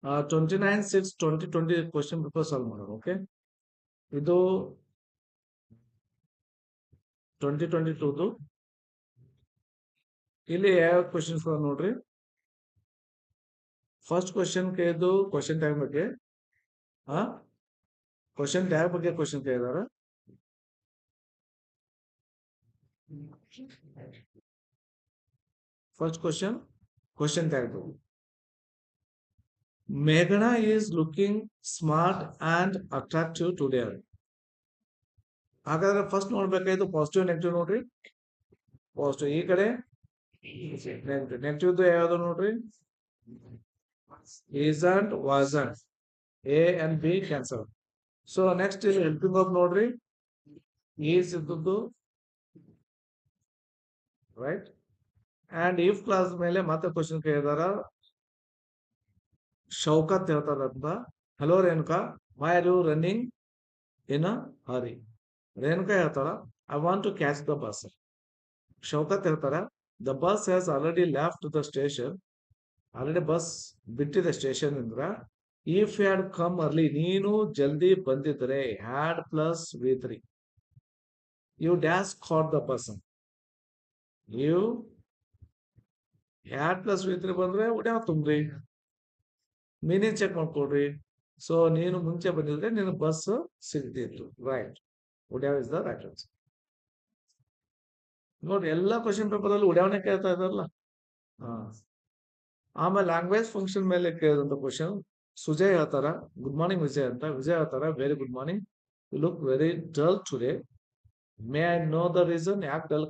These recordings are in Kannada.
29/6/2020 ಕ್ವಶನ್ ಪೇಪರ್ ಸಾಲ್ವ್ ಮಾಡೋಣ. ಓಕೆ, ಇದು 2022 ಇಲ್ಲಿ ಯಾವ ಕ್ವಶನ್ಸ್ ನೋಡ್ರಿ. ಫಸ್ಟ್ ಕ್ವಶನ್ ಕೇಳಿದ್ದು ಕ್ವಶನ್ ಟ್ಯಾಗ್ ಬಗ್ಗೆ, ಕ್ವಶನ್ ಟ್ಯಾಗ್ ಬಗ್ಗೆ ಕ್ವಶನ್ ಕೇಳಿದಾರ. First question tag. ಮೇಘನಾ is looking smart and attractive today. ಹಾಗಾದ್ರೆ ಫಸ್ಟ್ ನೋಡ್ಬೇಕಾಯ್ತು ಪಾಸಿಟಿವ್ ನೆಗೆಟಿವ್ ನೋಡ್ರಿ. ಪಾಸಿಟಿವ್ ಈ ಕಡೆ, ನೆಗೆಟಿವ್. ನೆಗೆಟಿವ್ ಯಾವ್ದು ನೋಡ್ರಿ, isn't, wasn't. A and B cancel. So next is helping of ನೋಡ್ರಿ, is ಇದ್ದದ್ದು ರೈಟ್. ಅಂಡ್ ಇಫ್ ಕ್ಲಾಸ್ ಮೇಲೆ ಮತ್ತೆ ಕ್ವಶನ್ ಕೇಳಿದಾರ. ಶೌಕತ್ ಹೇಳ್ತಾರಂತ, hello Renuka, why are you running in a hurry. Renuka ಹೇಳ್ತಾರ, I want to catch the bus. Shaukat ಹೇಳ್ತಾರ, the bus has already left the station. Already bus ಬಿಟ್ಟಿದೆ ಸ್ಟೇಷನ್ ಇಂದ್ರ. ಇಫ್ ಹ್ಯಾಡ್ ಕಮ್ ಅರ್ಲಿ, ನೀನು ಜಲ್ದಿ ಬಂದಿದ್ರೆ, had plus V3, you dash caught the bus. You had plus V3 ಬಂದ್ರೆ ಉಡ್ಯಾವ ತುಂಬ್ರಿ, ಮೀನಿಂಗ್ ಚೆಕ್ ಮಾಡ್ಕೊಡ್ರಿ. ಸೊ ನೀನು ಮುಂಚೆ ಬಂದಿದ್ರೆ ನಿನ್ನ ಬಸ್ ಸಿಗ್ತಿತ್ತು. Right, would've is the right answer. ನೋಡ್ರಿ, ಎಲ್ಲಾ ಕ್ವಶನ್ ಪೇಪರ್ ಅಲ್ಲಿ ಉಡ್ಯಾವನೆ ಕೇಳ್ತಾ ಇದಾರಲ್ಲ. ಆಮೇಲೆ ಲ್ಯಾಂಗ್ವೇಜ್ ಫಂಕ್ಷನ್ ಮೇಲೆ ಕೇಳಿದಂತ ಕ್ವಶನ್. ಸುಜಯ್ ಹೇಳ್ತಾರ, ಗುಡ್ ಮಾರ್ನಿಂಗ್ ವಿಜಯ್ ಅಂತ. ವಿಜಯ್ ಹೇಳ್ತಾರ, very good morning, you look very dull today. May I know the reason, ಯಾಕೆ ಡಲ್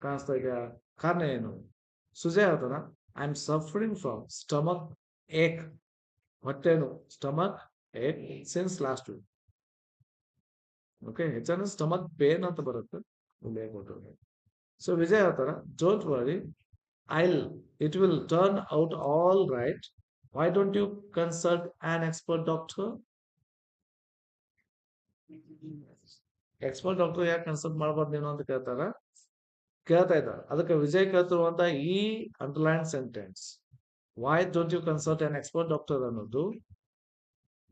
ಕಾಣಿಸ್ತಾ ಇದೆಯಾ, ಕಾರಣ ಏನು? ಸುಜಯ್ ಹೇಳ್ತಾರ, I am suffering from stomach ache. ಹೊಟ್ಟೆನು stomach ache since last week. Okay, ಹೆಚ್ಚಾನ ಸ್ಟಮಕ್ ಪೇನ್ ಅಂತ ಬರುತ್ತೆ. ಸೊ ವಿಜಯ್ ಹೇಳ್ತಾರ, don't worry, it will turn out all right. Why don't you consult an expert doctor? Expert doctor ಯಾಕೆ ಕನ್ಸಲ್ಟ್ ಮಾಡಬಾರ್ದು ನೀನು ಅಂತ ಕೇಳ್ತಾ ಇದ್ದಾರೆ. ಅದಕ್ಕೆ ವಿಜಯ್ ಕೇಳ್ತಿರುವಂತ ಈ underline sentence, why don't you consult an expert doctor ಅನ್ನೋದು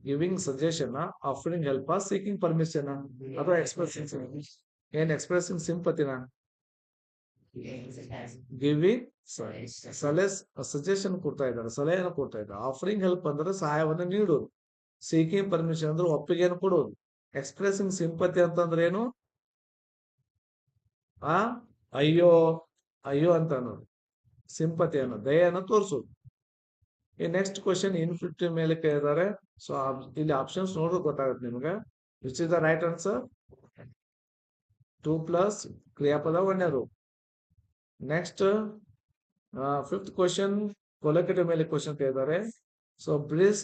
giving suggestion, offering help, seeking permission, ಅಥವಾ ಎಕ್ಸ್ಪ್ರೆಸಿಂಗ್ ಸಿಂಪತಿನ? ಗಿವಿಂಗ್ ಸಜೆಷನ್ ಕೊಡ್ತಾ ಇದ್ದಾರೆ, ಸಲಹೆಯನ್ನು ಕೊಡ್ತಾ ಇದ್ದಾರೆ. ಆಫರಿಂಗ್ ಹೆಲ್ಪ್ ಅಂದ್ರೆ ಸಹಾಯವನ್ನು ನೀಡೋದು. ಸೀಕಿಂಗ್ ಪರ್ಮಿಷನ್ ಅಂದ್ರೆ ಒಪ್ಪಿಗೆಯನ್ನು ಕೊಡೋದು. ಎಕ್ಸ್ಪ್ರೆಸಿಂಗ್ ಸಿಂಪತಿ ಅಂತಂದ್ರೆ ಏನು? ಅಯ್ಯೋ ಅಯ್ಯೋ ಅಂತ ಅನ್ನೋದು, ಸಿಂಪತಿಯನ್ನು, ದಯೆಯನ್ನು ತೋರಿಸೋದು. ಈ ನೆಕ್ಸ್ಟ್ ಕ್ವಶನ್ ಇನ್ಫಿನಿಟಿವ್ ಮೇಲೆ ಕೇಳಿದ್ದಾರೆ. ಸೊ ಇಲ್ಲಿ ಆಪ್ಷನ್ಸ್ ನೋಡೋದು ಗೊತ್ತಾಗುತ್ತೆ ನಿಮ್ಗೆ. Which is the right answer? 2+ ಕ್ರಿಯಾಪದ ಒಂದೇದು. ನೆಕ್ಸ್ಟ್ ಫಿಫ್ತ್ ಕ್ವಶನ್ ಕೊಲಕಟಿವ್ ಮೇಲೆ ಕ್ವಶನ್ ಕೇಳಿದ್ದಾರೆ. So brisk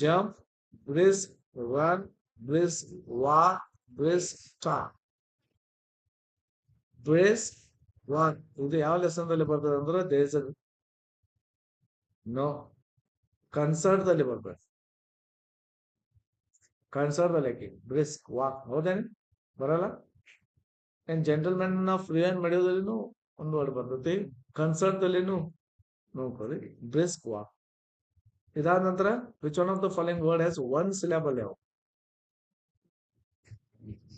jump, brisk run, brisk walk, brisk stop. Brisk walk ಇದು ಯಾವ ಲೆಸನ್ ದಲ್ಲಿ ಬರ್ತದೆ ಅಂದ್ರೆ ದೇಸ್ ನೋ ಕನ್ಸರ್ಟ್ ದಲ್ಲಿ ಬರ್ಬೇಕು. ಕನ್ಸರ್ಟ್ ದಲ್ಲಿ ಬ್ರಿಸ್ಕ್ ವಾಕ್ ಹೌದೇನೆ ಬರಲ್ಲ. ಏನ್ ಜೆಂಟಲ್ಮೆನ್ ಫ್ರೀ ಹ್ಯಾಂಡ್ ಮಾಡಿಯೋದ್ರಲ್ಲಿನೂ ಒಂದು ವರ್ಡ್ ಬರ್ತೈತಿ, ಕನ್ಸರ್ಟ್ ದಲ್ಲಿನೂ ನೋಡ್ಕೊಳ್ಳಿ, ಬ್ರಿಸ್ಕ್ ವಾಕ್. ಇದಾದ ನಂತರ which one of the following word has one syllable? ಯಾವ?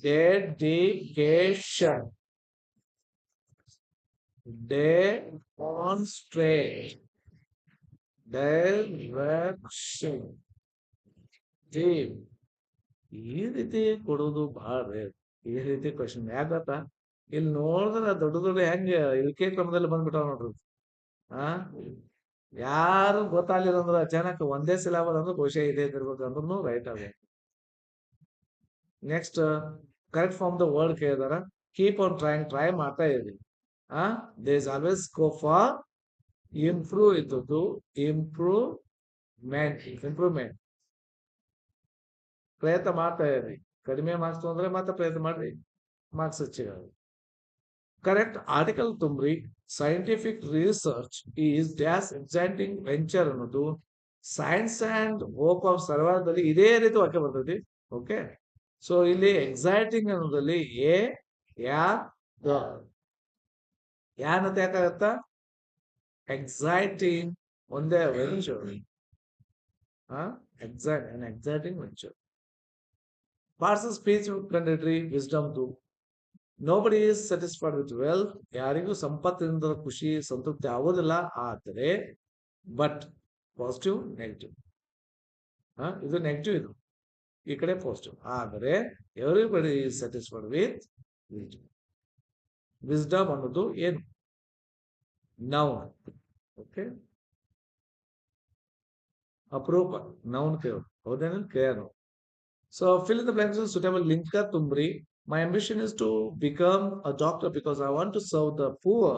Dedication, demonstrate, direction, team. ಈ ರೀತಿ ಕೊಡೋದು ಬಹಳ ರೇರ್. ಈ ರೀತಿ ಕ್ವಶನ್ ಯಾಕೆ ಗೊತ್ತಾ? ಇಲ್ಲಿ ನೋಡಿದ್ರೆ ದೊಡ್ಡ ದೊಡ್ಡ ಹೆಂಗ ಇಳಿಕೆ ಕ್ರಮದಲ್ಲಿ ಬಂದ್ಬಿಟ್ಟಾವ ನೋಡ್ರಿ. ಯಾರು ಗೊತ್ತಾಗ್ಲಿಲ್ಲ ಅಂದ್ರೆ ಅಚಾನಕ್ ಒಂದೇ ಸಿಲೆಬಲ್ ಅಂದ್ರೆ ಬಹುಶಃ ಇದೆ ಇರ್ಬೇಕು ಅಂದ್ರೂ ರೈಟ್ ಆಗ. Next correct form the word ಕೇಳಿದಾರ. ಕೀಪ್ ಆನ್ ಟ್ರೈಂಗ್, ಟ್ರೈ ಮಾಡ್ತಾ ಇರಿ. There is always scope for improve. ಇದ್ದದ್ದು ಇಂಪ್ರೂವ್ಮೆಂಟ್. ಪ್ರಯತ್ನ ಮಾಡ್ತಾ ಇರಿ. ಕಡಿಮೆ ಮಾರ್ಕ್ಸ್ ಅಂದ್ರೆ ಮತ್ತೆ ಪ್ರಯತ್ನ ಮಾಡ್ರಿ, ಮಾರ್ಕ್ಸ್ ಹೆಚ್ಚಿಗೆ. ಕರೆಕ್ಟ್ ಆರ್ಟಿಕಲ್ ತುಂಬ್ರಿ. Scientific research is dash exciting venture ಅನ್ನೋದು science and hope of survival ಇದೇ ರೀತಿ ವಾಕ್ಯ ಬರ್ತೈತಿ. ಓಕೆ, ಸೊ ಇಲ್ಲಿ ಎಕ್ಸೈಟಿಂಗ್ ಅನ್ನೋದಲ್ಲಿ ಯಾನಂತ ಯಾಕಾಗತ್ತ? ಎಕ್ಸೈಟಿಂಗ್ ಒಂದೇ venture. An exciting venture. Parts of speech ಕಂಡಿಡ್ರಿ wisdom ದು. Nobody is satisfied with wealth. ಯಾರಿಗೂ ಸಂಪತ್ತಿನಿಂದ ಖುಷಿ ಸಂತೃಪ್ತಿ ಆಗೋದಿಲ್ಲ. ಆದರೆ ಬಟ್ ಪಾಸಿಟಿವ್ ನೆಗೆಟಿವ್, ಇದು ನೆಗೆಟಿವ್, ಇದು ಈ ಕಡೆ ಪಾಸಿಟಿವ್. ಆದರೆ everybody is satisfied with wisdom ಅನ್ನೋದು ಏನು? ನೌನ್. ಓಕೆ, ಅಪರೂಪ ನೌನ್ ಕೇಳು, ಹೌದೇನು? ಕೇಳು. So fill in the blanks with suitable linker ತುಂಬ್ರಿ. My ambition is to become a doctor because I want to serve the poor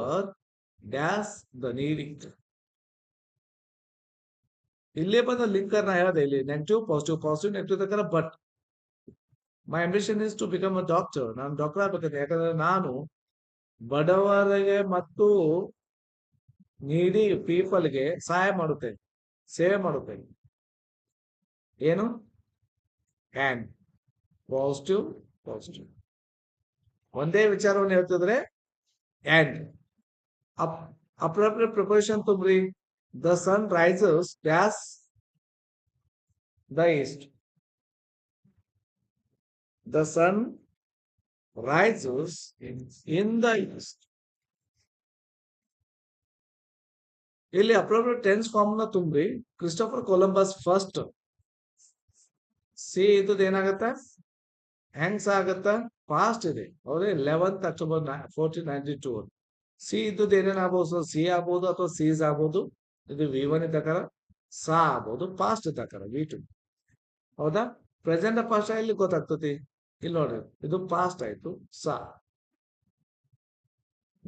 dash the needy. ಇಲ್ಲೇ ಬಂದ ಲಿಂಕರ್ ನಾ ಹೇಳಿದೆ, ಇಲ್ಲಿ ನೆಗೆಟಿವ್ ಪಾಸಿಟಿವ್, ಪಾಸಿಟಿವ್ ನೆಗೆಟಿವ್ ತಕ್ಕರ but. My ambition is to become a doctor, ನಾನು ಡಾಕ್ಟರ್ ಆಗ್ಬೇಕಂತ. ಯಾಕಂದ್ರೆ ನಾನು ಬಡವರಿಗೆ ಮತ್ತು ನೀಡಿ ಪೀಪಲ್ಗೆ ಸಹಾಯ ಮಾಡುತ್ತೇನೆ, ಸೇವೆ ಮಾಡುತ್ತೇನೆ. ಏನು? ಆ್ಯಂಡ್ ಪಾಸಿಟಿವ್ ಪಾಸಿಟಿವ್ ಒಂದೇ ವಿಚಾರವನ್ನು ಹೇಳ್ತಿದ್ರೆ ಆ್ಯಂಡ್ ಅಪ್ರಾಪ್ರಿಯೇಟ್ ಪ್ರಿಪರೇಷನ್ ತುಂಬ್ರಿ. The sun rises dash the east. The sun rises in the east. ಇಲ್ಲಿ ಅಪ್ರಾಪ್ರಿಯೇಟ್ ಟೆನ್ಸ್ ಫಾರ್ಮ್ ನ ತುಂಬ್ರಿ. Christopher Columbus first. ಸಿ ಇದ್ದದ್ದು ಏನಾಗತ್ತ? ಹ್ಯಾಂಗ್ಸ್ ಆಗತ್ತ? ಫಾಸ್ಟ್ ಇದೆ, ಹೌದೇ? 11th October 1492. ಸಿ ಇದ್ದದ್ದು ಏನೇನಾಗಬಹುದು? ಸಿ ಆಗ್ಬೋದು ಅಥವಾ ಸೀಸ್ ಆಗ್ಬೋದು. ಇದು V1 ಇದ್ದಕಾರ, ಸಾ ಆಗ್ಬೋದು, ಪಾಸ್ಟ್ ಇದ್ದಕಾರ V2. ಹೌದಾ? ಪ್ರೆಸೆಂಟ್ ಪಾಸ್ಟ್ ಇಲ್ಲಿ ಗೊತ್ತಾಗ್ತತಿ. ಇಲ್ಲಿ ನೋಡ್ರಿ, ಇದು ಪಾಸ್ಟ್ ಆಯ್ತು, ಸಾ.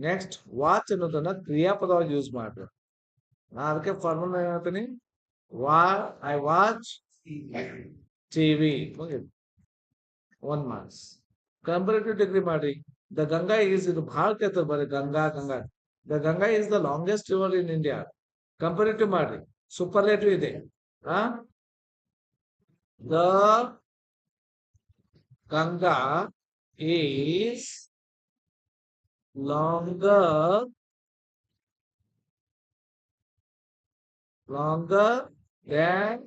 ನೆಕ್ಸ್ಟ್, ವಾಚ್ ಅನ್ನೋದನ್ನ ಕ್ರಿಯಾಪದವಾಗಿ ಯೂಸ್ ಮಾಡ್ಬೇಕು. ನಾ ಅದಕ್ಕೆ ಫಾರ್ಮುಲಾ ಹೇಳ್ತೀನಿ, I watch TV. One marks. Comparative degree ಮಾಡಿ. ದ ಗಂಗಾ ಈಸ್, ಇದು ಬಹಳ ಕೇಳ್ತಾರೆ ಬರೀ Ganga Ganga. The Ganga is the longest river in India. Comparative ಮಾಡ್ರಿ, ಸೂಪರ್ಲೇಟಿವ್ ಇದೆ. The Ganga is longer than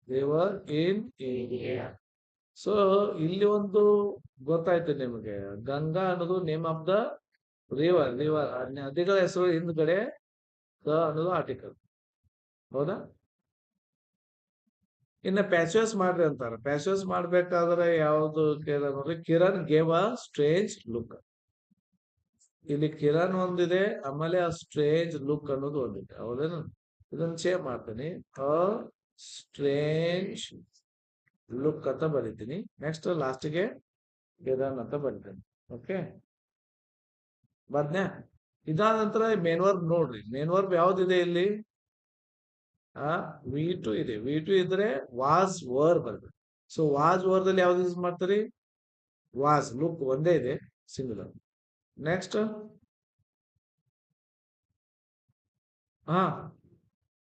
river in India. So ಇಲ್ಲಿ ಒಂದು ಗೊತ್ತಾಯ್ತು ನಿಮಗೆ, ಗಂಗಾ ಅನ್ನೋದು ನೇಮ್ ಆಫ್ ದ ರಿವರ್. ನದಿಗಳ ಹೆಸರು ಹಿಂದ್ಗಡೆ ದ ಅನ್ನೋದು ಆರ್ಟಿಕಲ್. ಹೌದಾ? ಇನ್ನ ಪ್ಯಾಚಸ್ ಮಾಡ್ರಿ ಅಂತಾರ. ಪ್ಯಾಚಸ್ ಮಾಡ್ಬೇಕಾದ್ರೆ ಯಾವ್ದು ನೋಡ್ರಿ, Kiran gave a strange look. ಇಲ್ಲಿ ಕಿರಣ್ ಒಂದಿದೆ, ಆಮೇಲೆ ಆ ಸ್ಟ್ರೇಂಜ್ ಲುಕ್ ಅನ್ನೋದು ಒಂದಿದೆ. ಹೌದೇನು? ಇದನ್ನ ಚೇಂಜ್ ಮಾಡ್ತೀನಿ, ಅ ಸ್ಟ್ರೇಂಜ್ ಲುಕ್ ಅಂತ ಬರೀತೀನಿ. ನೆಕ್ಸ್ಟ್ ಲಾಸ್ಟ್ಗೆ ಕಿರಣ್ ಅಂತ ಬರೀತೀನಿ. ಓಕೆ, ಬದ್ನೆ. ಇದಾದ ನಂತರ ಮೇನ್ ವರ್ಬ್ ನೋಡ್ರಿ. ಮೇನ್ ವರ್ಬ್ ಯಾವ್ದಿದೆ ಇಲ್ಲಿ? V2 ಇದೆ. V2 ಇದ್ರೆ ವಾಸ್ ವರ್ ಬರ್ಬೇಕು. ಸೊ ವಾಸ್ ವರ್ದಲ್ಲಿ ಯಾವ್ದು ಯೂಸ್ ಮಾಡ್ತೀರಿ? ವಾಸ್. ಲುಕ್ ಒಂದೇ ಇದೆ, singular. Next,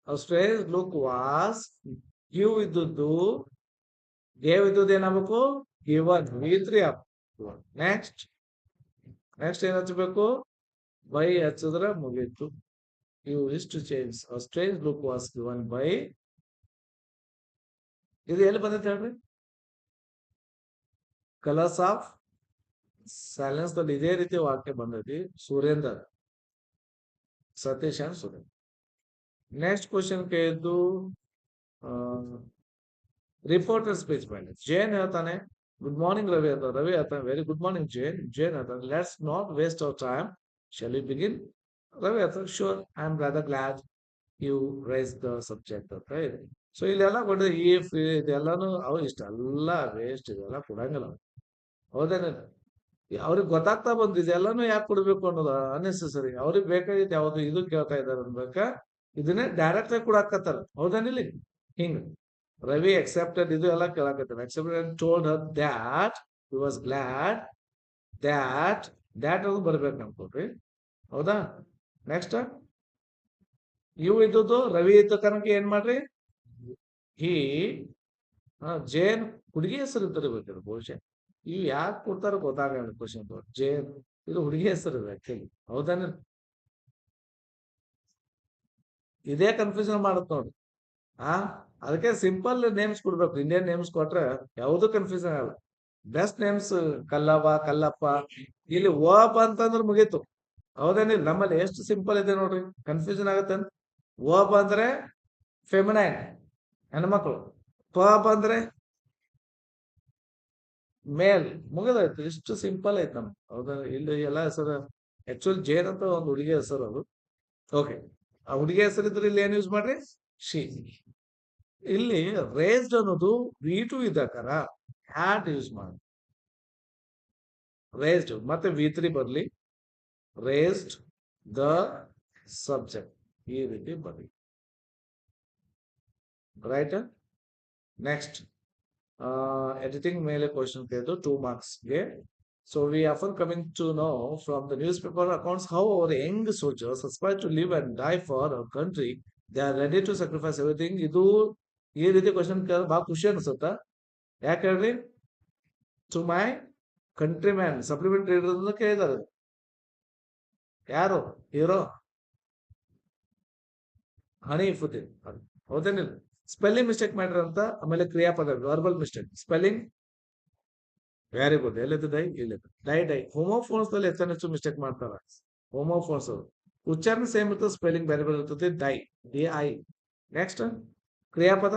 strange look was. Give ಇದ್ದದ್ದು, ಗೇವ್ ಇದ್ದದ್ದು ಏನಾಗಬೇಕು? ಗಿವನ್. V3 up. ನೆಕ್ಸ್ಟ್ ಏನ್ ಹಚ್ಚಬೇಕು? ಬೈ ಹಚ್ಚಿದ್ರೆ ಮುಗೀತು. You wish to change. Strange look was given by. ಇದು ಎಲ್ಲಿ ಬಂದೈತೆ ಹೇಳ್ರಿ? ಕಲರ್ಸ್ ಆಫ್ ಸೈಲೆನ್ಸ್ ದಲ್ಲಿ ಇದೇ ರೀತಿ ವಾಕ್ಯ ಬಂದೈತಿ. Surender, Satish and Surender. Next question ಕೇಳಿದ್ದು ರಿಪೋರ್ಟರ್ ಸ್ಪೀಚ್ ಮೇಲೆ. ಜೇನ್ ಹೇಳ್ತಾನೆ, ಗುಡ್ ಮಾರ್ನಿಂಗ್ ರವಿ ಅಂತ. ರವಿ ಹೇಳ್ತಾನೆ, very good morning Jane. Jane ಹೇಳ್ತಾನೆ, let's not waste our time, shall we begin? Ravi ಹೇಳ್ತಾನೆ, sure, I am rather glad you raise the subject ಅಂತ ಇದೆ. ಸೊ ಇಲ್ಲೆಲ್ಲ ಕೊಟ್ಟಿದೆ, ಇಫ್ ಇದೆಲ್ಲಾನು ಅವ್ರು ಇಷ್ಟೆಲ್ಲ ವೇಸ್ಟ್, ಇದೆಲ್ಲ ಕೊಡಂಗಿಲ್ಲ. ಹೌದೇನ? ಅವ್ರಿಗೆ ಗೊತ್ತಾಗ್ತಾ ಬಂದು ಇದೆಲ್ಲಾನು ಯಾಕೆ ಕೊಡ್ಬೇಕು ಅನ್ನೋದು ಅನ್ನೆಸೆಸರಿ. ಅವ್ರಿಗೆ ಬೇಕಾಗಿತ್ತು ಯಾವ್ದು ಇದು ಕೇಳ್ತಾ ಇದಾರೆ ಅನ್ಬೇಕ, ಇದನ್ನೇ ಡೈರೆಕ್ಟ್ ಆಗಿ ಕೊಡಾಕತ್ತಾರ. ಹೌದೇನಿಲ್ಲ? ಹಿಂಗ ರವಿ accepted, ಇದು ಎಲ್ಲ ಕೇಳಾಕತ್ತಾರ. accepted and told her that he was glad that ಅನ್ನೋದು ಬರ್ಬೇಕು ನಮ್ಕೊಡ್ರಿ. ಹೌದಾ? ನೆಕ್ಸ್ಟ್, ಇವು ಇದ್ದದ್ದು ರವಿ ಇದ್ದ ಕಾರಣಕ್ಕೆ ಏನ್ ಮಾಡ್ರಿ? ಈ ಜೇನ್ ಹುಡುಗಿ ಹೆಸರು ಇದ್ದಿರ್ಬೇಕು ಬಹುಶಃ. ಇವು ಯಾಕೆ ಕೊಡ್ತಾರ ಗೊತ್ತಾಗಲ್ಲ ಕ್ವಶನ್. ಜೇನ್ ಇದು ಹುಡುಗಿ ಹೆಸರು ಆಕ್ಚುಲಿ. ಹೌದಾನ? ಇದೇ ಕನ್ಫ್ಯೂಷನ್ ಮಾಡುತ್ತೆ ನೋಡಿ. ಆ ಅದಕ್ಕೆ ಸಿಂಪಲ್ ನೇಮ್ಸ್ ಕೊಡ್ಬೇಕು. ಇಂಡಿಯನ್ ನೇಮ್ಸ್ ಕೊಟ್ರೆ ಯಾವುದು ಕನ್ಫ್ಯೂಷನ್ ಆಗಲ್ಲ. Best names Kallavva, Kallappa. ಇಲ್ಲಿ ಓ ಅಂತಂದ್ರೆ ಮುಗೀತು. ಹೌದೇನಿಲ್ಲ? ನಮ್ಮಲ್ಲಿ ಎಷ್ಟು ಸಿಂಪಲ್ ಇದೆ ನೋಡ್ರಿ. ಕನ್ಫ್ಯೂಷನ್ ಆಗುತ್ತೆ ಅಂತ. ಓ ಬಂದ್ರೆ ಫೆಮಿನೈನ್, ಹೆಣ್ಮಕ್ಳು. ಪ ಬಂದ್ರೆ ಮೇಲ್, ಮುಗಿದೋಯ್ತು. ಇಷ್ಟು ಸಿಂಪಲ್ ಐತೆ ನಮ್ಗೆ. ಹೌದಾ? ಇಲ್ಲಿ ಎಲ್ಲ ಹೆಸರು ಆಕ್ಚುಲಿ ಜೇನ್ ಅಂತ ಒಂದು ಹುಡುಗಿ ಹೆಸರು ಅದು. ಓಕೆ, ಆ ಹುಡುಗಿ ಹೆಸರಿದ್ರೆ ಇಲ್ಲಿ ಏನ್ ಯೂಸ್ ಮಾಡ್ರಿ? ಶಿ. ಇಲ್ಲಿ ರೇಸ್ಡ್ ಅನ್ನೋದು V2 ಇದ್ದಾಕಾರ ಹ್ಯಾಡ್ ಯೂಸ್ ಮಾಡಿ. ರೇಸ್ಡ್ ಮತ್ತೆ V3 ಬರ್ಲಿ. ರೇಸ್ಡ್ ದ ಸಬ್ಜೆಕ್ಟ್, ಈ ರೀತಿ ಬರ್ಲಿ. ರೈಟ್. ನೆಕ್ಸ್ಟ್, ಎಡಿಟಿಂಗ್ ಮೇಲೆ ಕ್ವಶನ್ ಕೇಳಿದ್ರು 2 marksಗೆ. So we often coming to know from the newspaper accounts how our young soldiers aspire to live and die for our country. They are ready to sacrifice everything. ಇದು ಈ ರೀತಿ ಕ್ವಶನ್ ಕೇಳಿದ್ರೆ ಬಹಳ ಖುಷಿ ಅನ್ಸುತ್ತಾ? ಯಾಕೆ ಹೇಳ್ರಿ? To my country man supplement reader ಕೇಳಿದಾರೆ. ಯಾರು ಹೀರೋ? ಹನೀಫುದ್ದೀನ್. ಹೌದೇನಿಲ್ಲ? ಸ್ಪೆಲ್ಲಿಂಗ್ ಮಿಸ್ಟೇಕ್ ಮಾಡ್ರಿ ಅಂತ. ಆಮೇಲೆ ಕ್ರಿಯಾಪದ verbal mistake. Spelling very good. ಎಲ್ಲಿದ್ದು? ಡೈ. ಇಲ್ಲಿದ್ದು ಡೈ. ಡೈ ಹೋಮೋಫೋನ್ಸ್ ದಲ್ಲಿ ಹೆಚ್ಚು ಮಿಸ್ಟೇಕ್ ಮಾಡ್ತಾರ. ಹೋಮೋಫೋನ್ಸ್ ಉಚ್ಚಾರಣೆ ಸೇಮ್ ಇರ್ತದೆ, ಸ್ಪೆಲ್ಲಿಂಗ್ ಬೇರೆ ಬೇರೆ ಇರ್ತದೆ. Die, DI. ನೆಕ್ಸ್ಟ್, ಕ್ರಿಯಾಪದ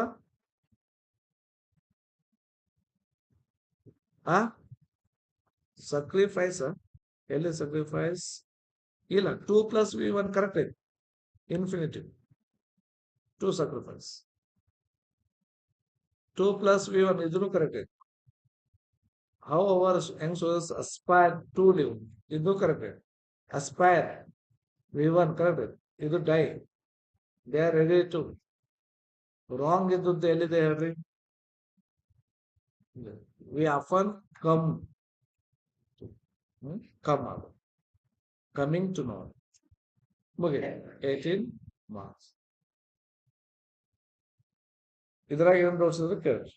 ಸಕ್ರಿಫೈಸ್. ಎಲ್ಲಿ ಸಕ್ರಿಫೈಸ್? ಇಲ್ಲ, 2 + V1 ಕರೆಕ್ಟ್ ಐತಿ. Infinitive to sacrifice. 2 + V1 ಇದನ್ನು ಕರೆಕ್ಟ್ ಐತಿ. How our young soldiers aspire to live, ಇದು ಕರೆಕ್ಟ್ ಐತಿ. ಅಸ್ಪೈರ್ V1 ಕರೆಕ್ಟ್ ಐತಿ. ಇದು die. They are ready to. Wrong ಇದ್ದದ್ದು ಎಲ್ಲಿದೆ ಹೇಳ್ರಿ? We often come. ಕಮ್ ಆಗ ಕಮಿಂಗ್ ಟು ನೋ. ಮುಗಿ 18 marks. ಇದ್ರಾಗ ಏನ್ ಡೌಟ್ಸ್ ಇದ್ರೆ ಕೇಳ್ರಿ.